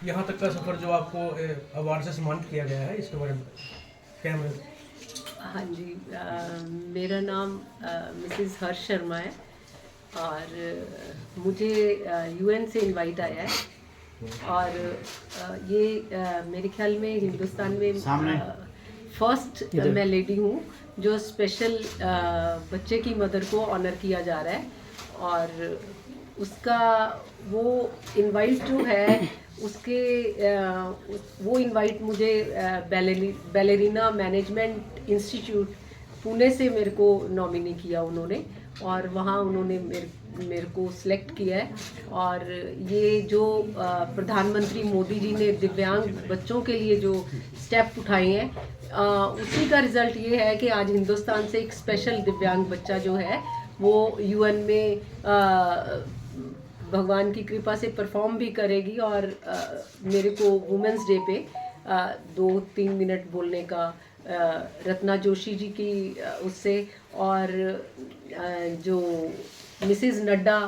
यहाँ तक का सफ़र जो आपको अवार्ड से सम्मानित किया गया है, इसके बारे में क्या मैं। हाँ जी, मेरा नाम मिसेस हर्ष शर्मा है और मुझे यूएन से इनवाइट आया है और ये मेरे ख्याल में हिंदुस्तान में फर्स्ट मैं लेडी हूँ जो स्पेशल बच्चे की मदर को ऑनर किया जा रहा है और उसका वो इनवाइट जो है उसके वो इनवाइट मुझे बैलेरिना मैनेजमेंट इंस्टीट्यूट पुणे से मेरे को नॉमिनी किया उन्होंने और वहाँ उन्होंने मेरे को सिलेक्ट किया है। और ये जो प्रधानमंत्री मोदी जी ने दिव्यांग बच्चों के लिए जो स्टेप उठाए हैं उसी का रिज़ल्ट ये है कि आज हिंदुस्तान से एक स्पेशल दिव्यांग बच्चा जो है वो यूएन में भगवान की कृपा से परफॉर्म भी करेगी और मेरे को वुमेंस डे पे 2-3 मिनट बोलने का रत्ना जोशी जी की उससे और जो मिसेस नड्डा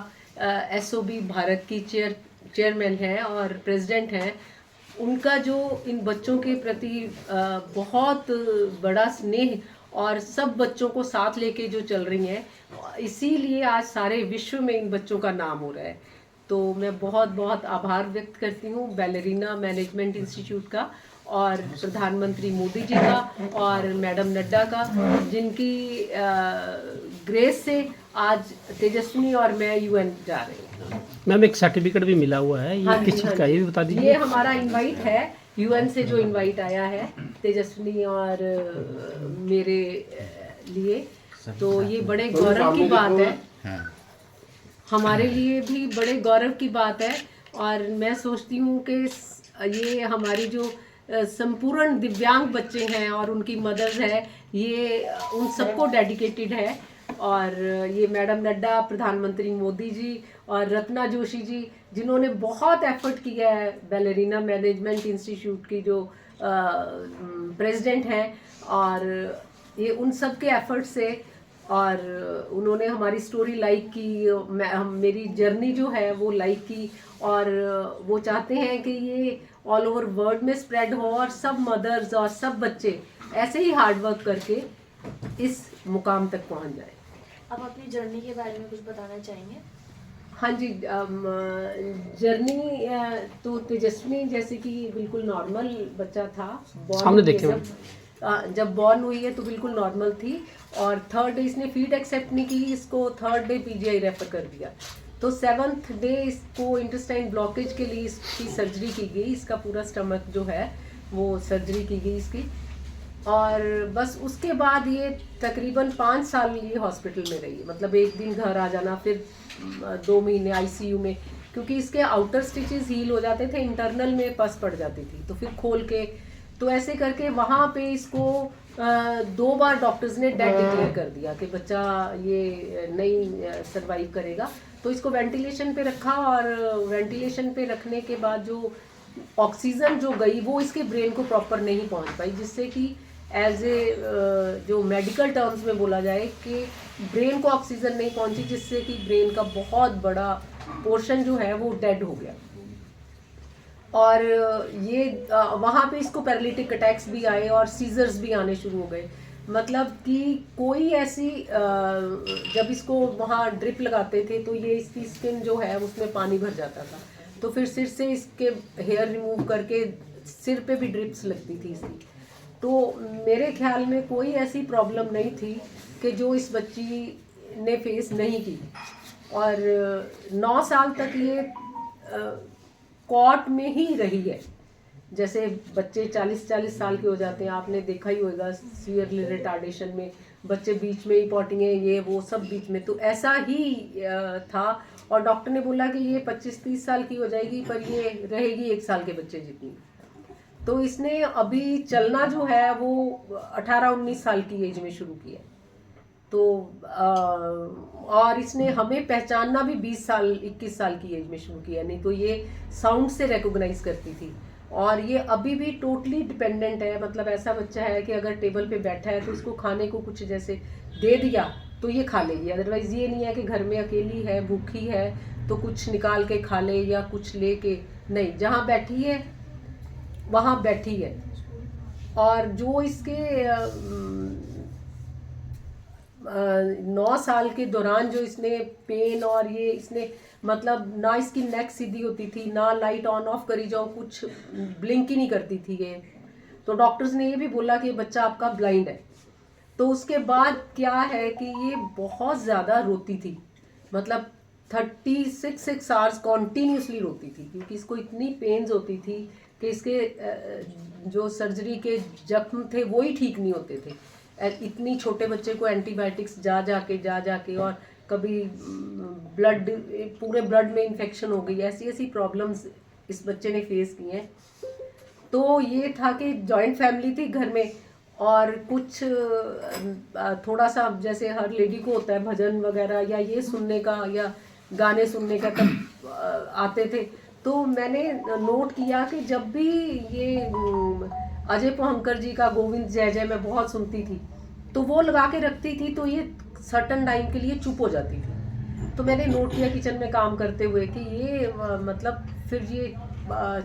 एसओबी भारत की चेयरमैन हैं और प्रेसिडेंट हैं, उनका जो इन बच्चों के प्रति बहुत बड़ा स्नेह और सब बच्चों को साथ लेके जो चल रही हैं, इसीलिए आज सारे विश्व में इन बच्चों का नाम हो रहा है। तो मैं बहुत बहुत आभार व्यक्त करती हूँ बैलेरिना मैनेजमेंट इंस्टीट्यूट का और प्रधानमंत्री मोदी जी का और मैडम नड्डा का, जिनकी ग्रेस से आज तेजस्विनी और मैं यूएन जा रही हूँ। मैम एक सर्टिफिकेट भी मिला हुआ है, ये किस चीज़ का, ये भी बता दीजिए। ये हमारा इनवाइट है यूएन से जो इनवाइट आया है तेजस्विनी और मेरे लिए, तो ये बड़े गौरव की बात है, हमारे लिए भी बड़े गौरव की बात है। और मैं सोचती हूँ कि ये हमारी जो संपूर्ण दिव्यांग बच्चे हैं और उनकी मदर्स है, ये उन सबको डेडिकेटेड है। और ये मैडम नड्डा, प्रधानमंत्री मोदी जी और रत्ना जोशी जी, जिन्होंने बहुत एफर्ट किया है, बैलेरिना मैनेजमेंट इंस्टीट्यूट की जो प्रेसिडेंट हैं, और ये उन सब के एफर्ट से, और उन्होंने हमारी स्टोरी लाइक की, मेरी जर्नी जो है वो लाइक की, और वो चाहते हैं कि ये ऑल ओवर वर्ल्ड में स्प्रेड हो और सब मदर्स और सब बच्चे ऐसे ही हार्ड वर्क करके इस मुकाम तक पहुंच जाए। आप अपनी जर्नी के बारे में कुछ बताना चाहेंगे? हाँ जी, जर्नी तो तेजस्विनी जैसे कि बिल्कुल नॉर्मल बच्चा था, सामने देखे जब बॉर्न हुई है तो बिल्कुल नॉर्मल थी, और 3rd डे इसने फीड एक्सेप्ट नहीं की, इसको 3rd डे पीजीआई रेफर कर दिया। तो 7th डे इसको इंटेस्टाइन ब्लॉकेज के लिए इसकी सर्जरी की गई, इसका पूरा स्टमक जो है वो सर्जरी की गई इसकी, और बस उसके बाद ये तकरीबन 5 साल ये हॉस्पिटल में रही, मतलब एक दिन घर आ जाना, फिर 2 महीने आईसीयू में, क्योंकि इसके आउटर स्टिचेस हील हो जाते थे, इंटरनल में पस पड़ जाती थी, तो फिर खोल के, तो ऐसे करके वहाँ पे इसको 2 बार डॉक्टर्स ने डेड डिक्लेयर कर दिया कि बच्चा ये नहीं सर्वाइव करेगा। तो इसको वेंटिलेशन पे रखा, और वेंटिलेशन पे रखने के बाद जो ऑक्सीजन जो गई वो इसके ब्रेन को प्रॉपर नहीं पहुंच पाई, जिससे कि एज ए जो मेडिकल टर्म्स में बोला जाए कि ब्रेन को ऑक्सीजन नहीं पहुंची, जिससे कि ब्रेन का बहुत बड़ा पोर्शन जो है वो डेड हो गया। और ये वहाँ पे इसको पैरालिटिक अटैक्स भी आए और सीजर्स भी आने शुरू हो गए, मतलब कि कोई ऐसी जब इसको वहाँ ड्रिप लगाते थे तो ये इसकी स्किन जो है उसमें पानी भर जाता था, तो फिर सिर से इसके हेयर रिमूव करके सिर पे भी ड्रिप्स लगती थी इसकी। तो मेरे ख्याल में कोई ऐसी प्रॉब्लम नहीं थी कि जो इस बच्ची ने फेस नहीं की, और 9 साल तक ये कॉट में ही रही है। जैसे बच्चे 40-40 साल के हो जाते हैं, आपने देखा ही होगा सीवियरली रिटार्डेशन में बच्चे बीच में ही पॉटिंग है, ये वो सब बीच में, तो ऐसा ही था। और डॉक्टर ने बोला कि ये 25-30 साल की हो जाएगी, पर ये रहेगी 1 साल के बच्चे जितनी। तो इसने अभी चलना जो है वो 18-19 साल की एज में शुरू किया, तो और इसने हमें पहचानना भी 20-21 साल की एज में शुरू किया, नहीं तो ये साउंड से रिकॉग्नाइज करती थी। और ये अभी भी टोटली डिपेंडेंट है, मतलब ऐसा बच्चा है कि अगर टेबल पे बैठा है तो उसको खाने को कुछ जैसे दे दिया तो ये खा लेगी। अदरवाइज़ ये नहीं है कि घर में अकेली है, भूखी है तो कुछ निकाल के खा ले या कुछ ले के, नहीं, जहाँ बैठी है वहाँ बैठी है। और जो इसके 9 साल के दौरान जो इसने पेन और ये इसने मतलब ना इसकी नेक सीधी होती थी, ना लाइट ऑन ऑफ करी जाओ, कुछ ब्लिंक ही नहीं करती थी ये। तो डॉक्टर्स ने ये भी बोला कि बच्चा आपका ब्लाइंड है। तो उसके बाद क्या है कि ये बहुत ज़्यादा रोती थी, मतलब 36 आवर्स कॉन्टीन्यूसली रोती थी, क्योंकि इसको इतनी पेन्स होती थी कि इसके जो सर्जरी के जख्म थे वो ही ठीक नहीं होते थे। इतनी छोटे बच्चे को एंटीबायोटिक्स जा जाके और कभी ब्लड, पूरे ब्लड में इन्फेक्शन हो गई, ऐसी प्रॉब्लम्स इस बच्चे ने फेस की हैं। तो ये था कि जॉइंट फैमिली थी घर में, और कुछ थोड़ा सा जैसे हर लेडी को होता है भजन वगैरह या ये सुनने का या गाने सुनने का तब आते थे। तो मैंने नोट किया कि जब भी ये अजय पोहनकर जी का गोविंद जय जय मैं बहुत सुनती थी, तो वो लगा के रखती थी तो ये सर्टन टाइम के लिए चुप हो जाती थी। तो मैंने नोट किया किचन में काम करते हुए कि ये मतलब फिर ये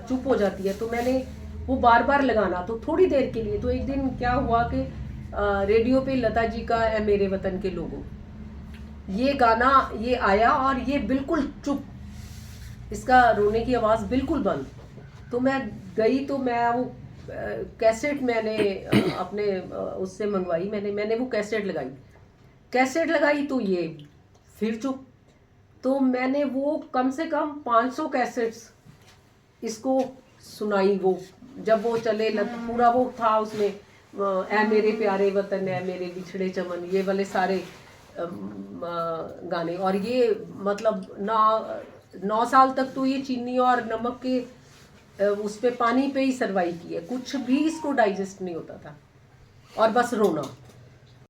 चुप हो जाती है, तो मैंने वो बार बार लगाना, तो थोड़ी देर के लिए। तो एक दिन क्या हुआ कि रेडियो पे लता जी का ए मेरे वतन के लोगों, ये गाना ये आया और ये बिल्कुल चुप, इसका रोने की आवाज़ बिल्कुल बंद। तो मैं गई तो मैं वो कैसेट मैंने अपने उससे मंगवाई, मैंने वो कैसेट लगाई तो ये फिर चुप। तो मैंने वो कम से कम 500 कैसेट्स इसको सुनाई। वो जब वो चले पूरा वो था उसमें ऐ मेरे प्यारे वतन, ऐ मेरे बिछड़े चमन, ये वाले सारे गाने। और ये मतलब 9 साल तक तो ये चीनी और नमक के उस पे पानी पे ही सर्वाइव किया, कुछ भी इसको डाइजेस्ट नहीं होता था और बस रोना।